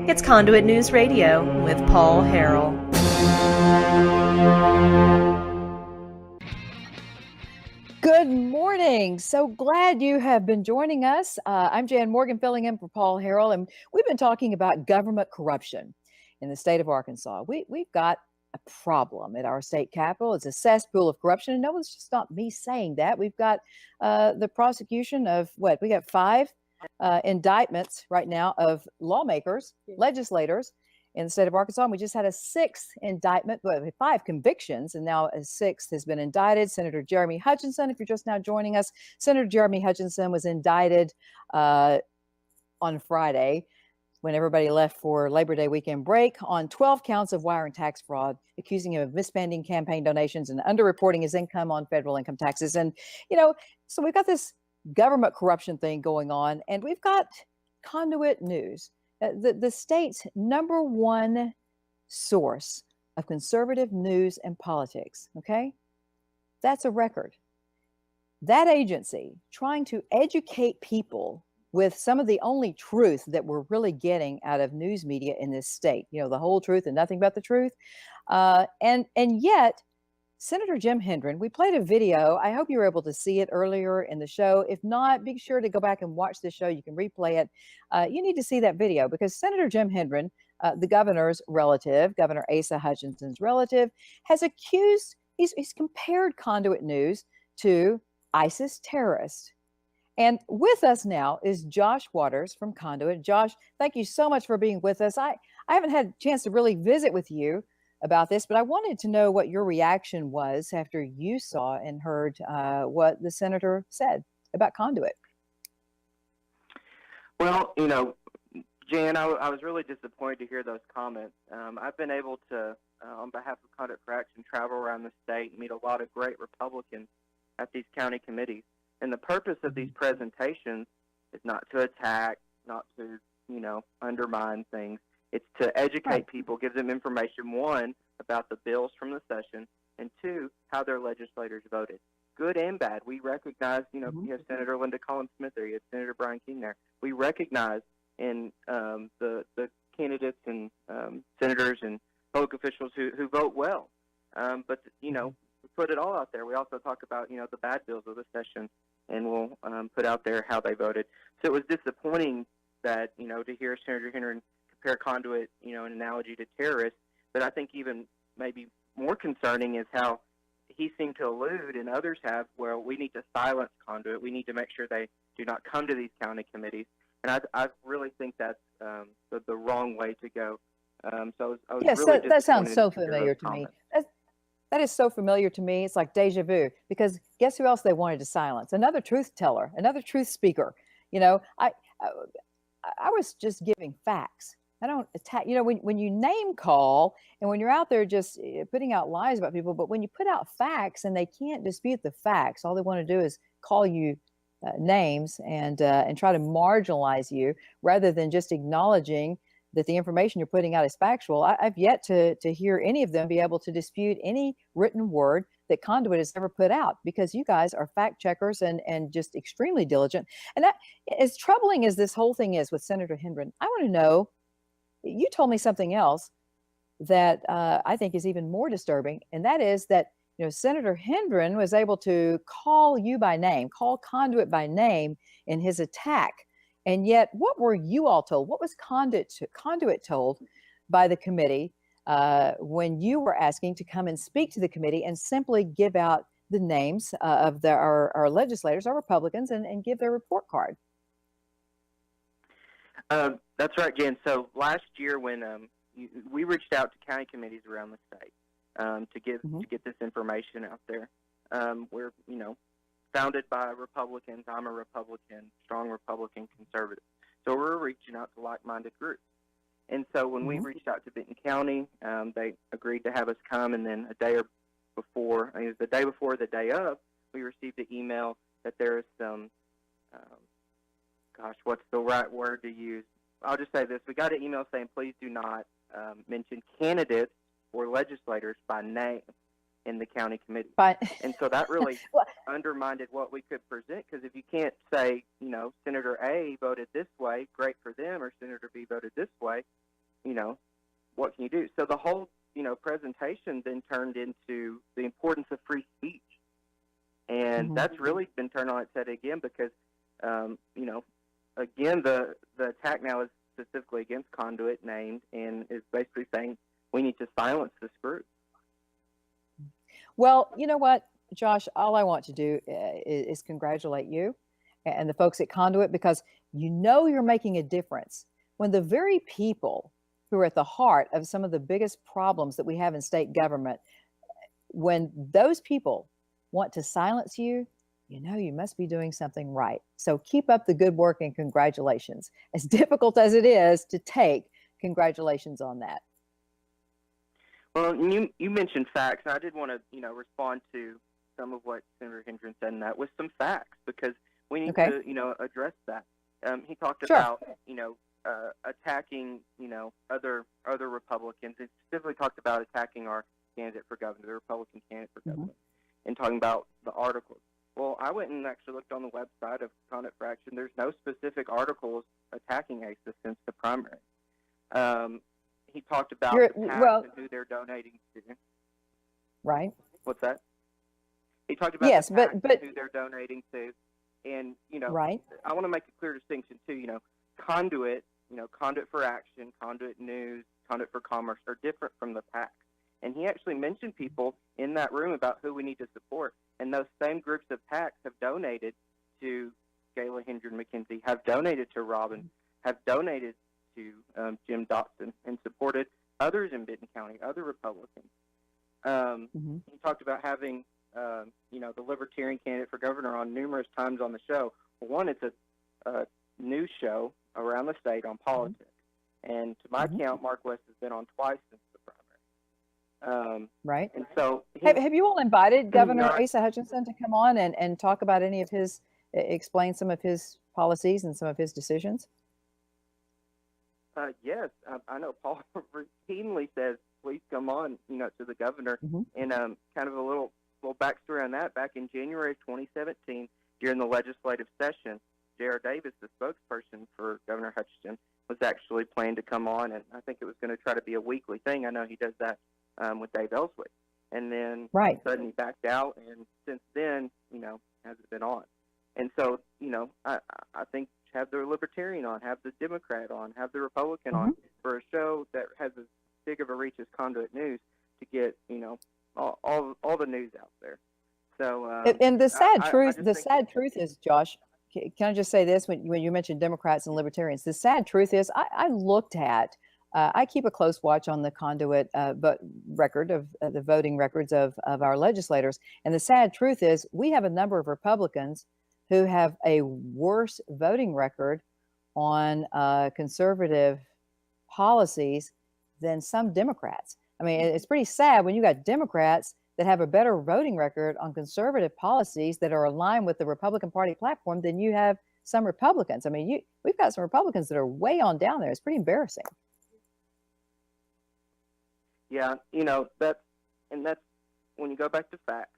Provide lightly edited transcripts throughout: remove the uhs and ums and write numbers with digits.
It's Conduit News Radio with Paul Harrell. Good morning. So glad you have been joining us. I'm Jan Morgan filling in for Paul Harrell, and we've been talking about government corruption in the state of Arkansas. We've got a problem at our state capitol. It's a cesspool of corruption, and no, it's just not me saying that. We've got the prosecution of we got 5 indictments right now of lawmakers, legislators in the state of Arkansas. And we just had a 6th indictment, 5 convictions, and now a 6th has been indicted. Senator Jeremy Hutchinson, if you're just now joining us, Senator Jeremy Hutchinson was indicted on Friday when everybody left for Labor Day weekend break on 12 counts of wire and tax fraud, accusing him of misspending campaign donations and underreporting his income on federal income taxes. And, so we've got this government corruption thing going on, and we've got Conduit News, the state's #1 source of conservative news and politics. Okay, that's a record. That agency trying to educate people with some of the only truth that we're really getting out of news media in this state, the whole truth and nothing but the truth. And yet Senator Jim Hendren, we played a video. I hope you were able to see it earlier in the show. If not, be sure to go back and watch the show. You can replay it. You need to see that video because Senator Jim Hendren, the governor's relative, Governor Asa Hutchinson's relative, has accused, he's compared Conduit News to ISIS terrorists. And with us now is Josh Waters from Conduit. Josh, thank you so much for being with us. I haven't had a chance to really visit with you about this, but I wanted to know what your reaction was after you saw and heard what the senator said about Conduit. Well, Jan, I was really disappointed to hear those comments. I've been able to, on behalf of Conduit for Action, travel around the state and meet a lot of great Republicans at these county committees. And the purpose of these presentations is not to attack, not to, undermine things. It's to educate people, give them information, 1, about the bills from the session, and 2, how their legislators voted. Good and bad. We recognize, you have Senator Linda Collins Smith there, you have Senator Brian King there. We recognize in the candidates and senators and public officials who vote well. But, we put it all out there. We also talk about, the bad bills of the session, and we'll put out there how they voted. So it was disappointing that, to hear Senator Henry compare Conduit, an analogy to terrorists. But I think even maybe more concerning is how he seemed to allude, and others have, well, we need to silence Conduit. We need to make sure they do not come to these county committees. And I really think that's the wrong way to go. So I was yes, really that sounds so familiar to me. That is so familiar to me. It's like deja vu, because guess who else they wanted to silence? Another truth teller, another truth speaker. I was just giving facts. I don't attack, when you name call and when you're out there just putting out lies about people, but when you put out facts and they can't dispute the facts, all they want to do is call you names and try to marginalize you rather than just acknowledging that the information you're putting out is factual. I've yet to hear any of them be able to dispute any written word that Conduit has ever put out, because you guys are fact checkers and just extremely diligent. And that, as troubling as this whole thing is with Senator Hendren, I want to know, you told me something else that I think is even more disturbing, and that is that Senator Hendren was able to call you by name, call Conduit by name in his attack. And yet, what were you all told? What was Conduit told by the committee when you were asking to come and speak to the committee and simply give out the names of our legislators, our Republicans, and give their report card? That's right, Jen. So last year when we reached out to county committees around the state to get this information out there, we're founded by Republicans. I'm a Republican, strong Republican conservative. So we're reaching out to like-minded groups. And so when we reached out to Benton County, they agreed to have us come, and then it was the day before, the day of, we received an email that there is some what's the right word to use? I'll just say this. We got an email saying, please do not mention candidates or legislators by name in the county committee. And so that really undermined what we could present, because if you can't say, Senator A voted this way, great for them, or Senator B voted this way, you know, what can you do? So the whole, presentation then turned into the importance of free speech. And that's really been turned on its head again because, again, the attack now is specifically against Conduit named and is basically saying we need to silence this group. Well, you know what, Josh, all I want to do is congratulate you and the folks at Conduit, because you're making a difference when the very people who are at the heart of some of the biggest problems that we have in state government, when those people want to silence you, you must be doing something right. So keep up the good work and congratulations. As difficult as it is to take, congratulations on that. Well, you mentioned facts, and I did want to, respond to some of what Senator Hendren said in that with some facts, because we need to, address that. He talked about, attacking, other Republicans. He specifically talked about attacking our candidate for governor, the Republican candidate for governor, and talking about the articles. Well, I went and actually looked on the website of Conduit for Action. There's no specific articles attacking ASA since the primary. He talked about the PACs and who they're donating to. Right. What's that? He talked about the PACs and who they're donating to. And, right. I want to make a clear distinction, too. Conduit, Conduit for Action, Conduit News, Conduit for Commerce are different from the PACs. And he actually mentioned people in that room about who we need to support. And those same groups of PACs have donated to Gayla Hendren McKenzie, have donated to Robin, have donated to Jim Dotson, and supported others in Benton County, other Republicans. He talked about having, the Libertarian candidate for governor on numerous times on the show. Well, one, it's a news show around the state on politics. And to my count, Mark West has been on twice since the primary. Right. And so have you all invited Governor Asa Hutchinson to come on and talk about any of his, explain some of his policies and some of his decisions? Yes, I know Paul routinely says, please come on, to the governor. And kind of a little backstory on that. Back in January of 2017, during the legislative session, J.R. Davis, the spokesperson for Governor Hutchinson, was actually planning to come on, and I think it was going to try to be a weekly thing. I know he does that with Dave Ellswick. And then all of a sudden he backed out, and since then, hasn't been on. And so, I think have the Libertarian on, have the Democrat on, have the Republican on for a show that has as big of a reach as Conduit News to get, all the news out there. So, and the sad truth is, Josh, can I just say this? When you mentioned Democrats and Libertarians, the sad truth is I looked at, I keep a close watch on the Conduit record of the voting records of our legislators. And the sad truth is we have a number of Republicans who have a worse voting record on conservative policies than some Democrats. I mean, it's pretty sad when you got Democrats that have a better voting record on conservative policies that are aligned with the Republican Party platform than you have some Republicans. I mean, we've got some Republicans that are way on down there. It's pretty embarrassing. Yeah, that's when you go back to facts.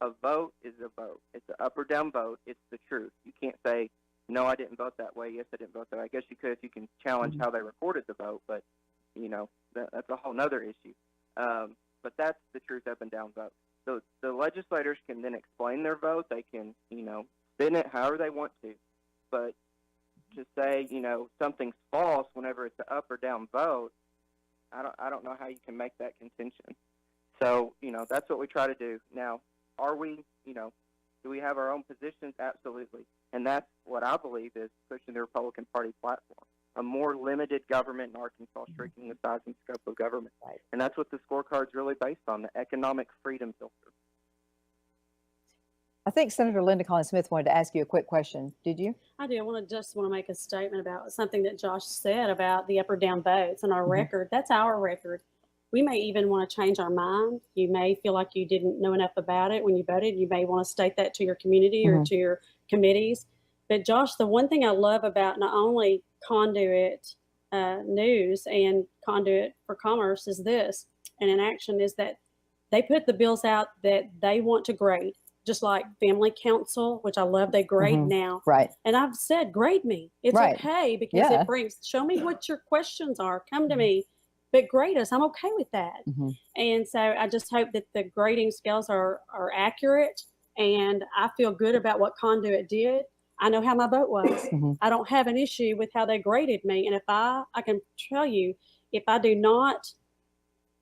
A vote is a vote. It's an up or down vote. It's the truth. You can't say, no, I didn't vote that way. Yes, I didn't vote that way. I guess you could if you can challenge how they recorded the vote, but, that's a whole nother issue. But that's the truth, up and down vote. So the legislators can then explain their vote. They can, spin it however they want to. But to say, something's false whenever it's an up or down vote, I don't know how you can make that contention. So, that's what we try to do. Now, are we, do we have our own positions? Absolutely. And that's what I believe is pushing the Republican Party platform. A more limited government in Arkansas, shrinking the size and scope of government. Right. And that's what the scorecard's really based on, the economic freedom filter. I think Senator Linda Collins Smith wanted to ask you a quick question. Did you? I do. I just want to make a statement about something that Josh said about the up or down votes and our record. That's our record. We may even want to change our mind. You may feel like you didn't know enough about it when you voted. You may want to state that to your community or to your committees. But Josh, the one thing I love about not only Conduit News and Conduit for Commerce is this, and in action is that they put the bills out that they want to grade. just like family council, which I love, they grade now. Right. And I've said, grade me. It's Right. okay because Yeah. it brings, show me what your questions are. Come to me, but grade us. I'm okay with that. And so I just hope that the grading scales are accurate, and I feel good about what Conduit did. I know how my vote was. I don't have an issue with how they graded me. And if I can tell you, if I do not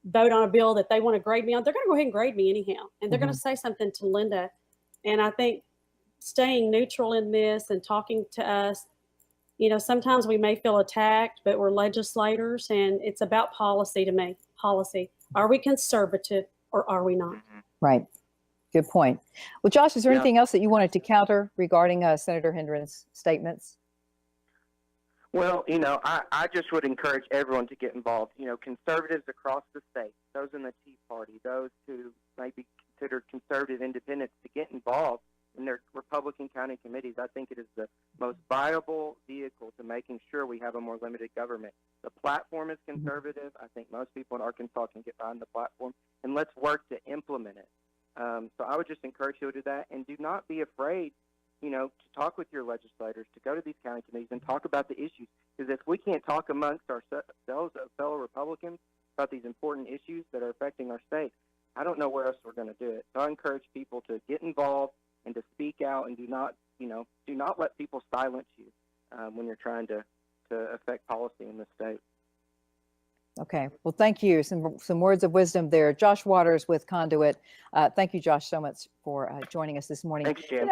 vote on a bill that they want to grade me on, they're going to go ahead and grade me anyhow. And they're going to say something to Linda. And I think staying neutral in this and talking to us, you know, sometimes we may feel attacked, but we're legislators, and it's about policy to me. Policy. Are we conservative or are we not? Right. Good point. Well, Josh, is there Yeah. anything else that you wanted to counter regarding Senator Hendren's statements? Well, you know, I just would encourage everyone to get involved. You know, conservatives across the state, those in the Tea Party, those who may be considered conservative independents, to get involved in their Republican county committees. I think it is the most viable vehicle to making sure we have a more limited government. The platform is conservative. I think most people in Arkansas can get behind the platform, and let's work to implement it. So I would just encourage you to do that, and do not be afraid, you know, to talk with your legislators, to go to these county committees and talk about the issues. Because if we can't talk amongst ourselves, fellow Republicans, about these important issues that are affecting our state, I don't know where else we're going to do it. So I encourage people to get involved and to speak out, and do not let people silence you when you're trying to affect policy in the state. Okay. Well, thank you. Some words of wisdom there. Josh Waters with Conduit. Thank you, Josh, so much for joining us this morning. Thanks, Jen.